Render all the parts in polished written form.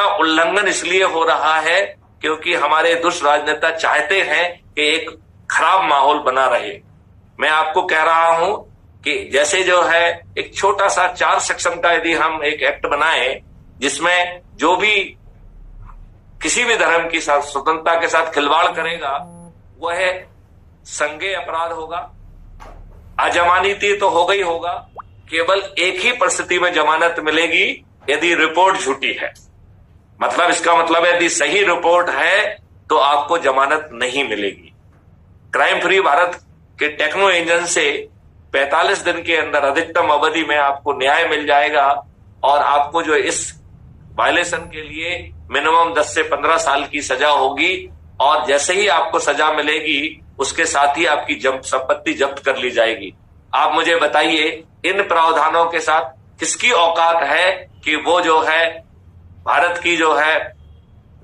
इसका उल्लंघन इसलिए हो रहा है क्योंकि हमारे दुष्ट राजनेता चाहते हैं कि एक खराब माहौल बना रहे। मैं आपको कह रहा हूं कि जैसे जो है एक छोटा सा 4 सेक्शन का यदि हम एक एक्ट बनाए जिसमें जो भी किसी भी धर्म की स्वतंत्रता के साथ खिलवाड़ करेगा वह संज्ञेय अपराध होगा। अजमानती तो होगा ही होगा, केवल एक ही परिस्थिति में जमानत मिलेगी यदि रिपोर्ट झूठी है। मतलब इसका मतलब यदि सही रिपोर्ट है तो आपको जमानत नहीं मिलेगी। Crime free Bharat K techno engine से 45 दिन के अंदर अधिकतम अवधि में आपको न्याय मिल जाएगा और आपको जो इस वायलेशन के लिए मिनिमम 10 से 15 साल की सजा होगी और जैसे ही आपको सजा मिलेगी उसके साथ ही आपकी संपत्ति जब्त कर ली जाएगी। आप मुझे बताइए इन प्रावधानों के साथ किसकी औकात है कि वो जो है भारत की जो है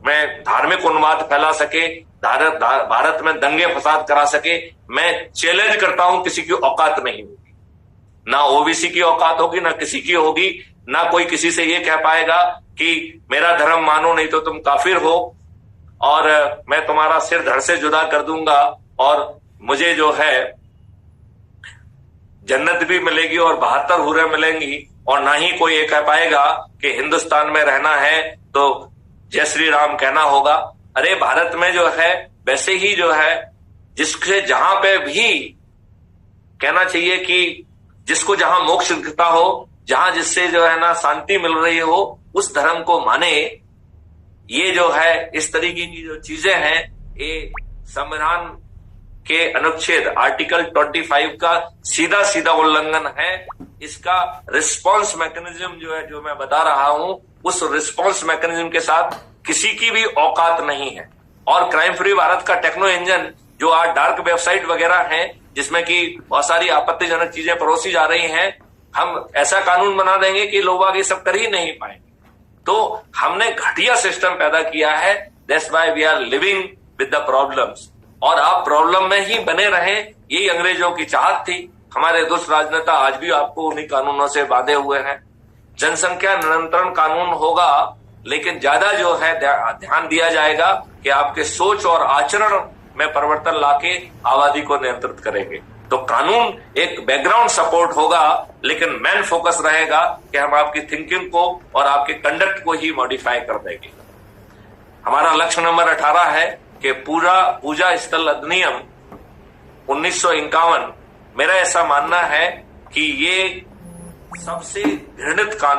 मैं धार्मिक उन्माद फैला सके, भारत में दंगे फसाद करा सके। मैं चैलेंज करता हूं किसी की औकात नहीं होगी, ना ओबीसी की औकात होगी, ना किसी की होगी, ना कोई किसी से ये कह पाएगा कि मेरा धर्म मानो नहीं तो तुम काफिर हो और मैं तुम्हारा सिर धड़ से जुदा कर दूंगा और मुझे जो है जन्नत भी मिलेगी और 72 हूरें मिलेंगी। और ना ही कोई ये कह पाएगा कि हिंदुस्तान में रहना है तो जय श्री राम कहना होगा। अरे भारत में जो है वैसे ही जो है जिससे जहां पे भी कहना चाहिए कि जिसको जहां मोक्ष दिखता हो, जहां जिससे जो है ना शांति मिल रही हो उस धर्म को माने। ये जो है इस तरीके की जो चीजें हैं ये संविधान के अनुच्छेद आर्टिकल 25 का सीधा सीधा उल्लंघन है। इसका रिस्पांस मैकेनिज्म जो है जो मैं बता रहा हूं उस रिस्पांस मैकेनिज्म के साथ किसी की भी औकात नहीं है। और क्राइम फ्री भारत का टेक्नो इंजन जो आज डार्क वेबसाइट वगैरह हैं जिसमें कि बहुत सारी आपत्तिजनक चीजें परोसी जा रही हैं, हम ऐसा कानून बना देंगे कि लोग ये सब कर ही नहीं पाएंगे। तो हमने घटिया सिस्टम पैदा किया है। That's why we are living with the problems. और आप प्रॉब्लम में ही बने रहें, यही अंग्रेजों की चाहत थी। हमारे दुष्ट राजनेता आज भी आपको उन्हीं कानूनों से बांधे हुए हैं। जनसंख्या नियंत्रण कानून होगा लेकिन ज्यादा जो है ध्यान दिया जाएगा कि आपके सोच और आचरण में परिवर्तन लाके आबादी को नियंत्रित करेंगे। तो कानून एक बैकग्राउंड सपोर्ट होगा लेकिन मेन फोकस रहेगा कि हम आपकी थिंकिंग को और आपके कंडक्ट को ही मॉडिफाई कर देंगे। हमारा लक्ष्य नंबर 18 है कि पूरा पूजा स्थल अधिनियम 1951, मेरा ऐसा मानना है कि ये सबसे घृणित कानून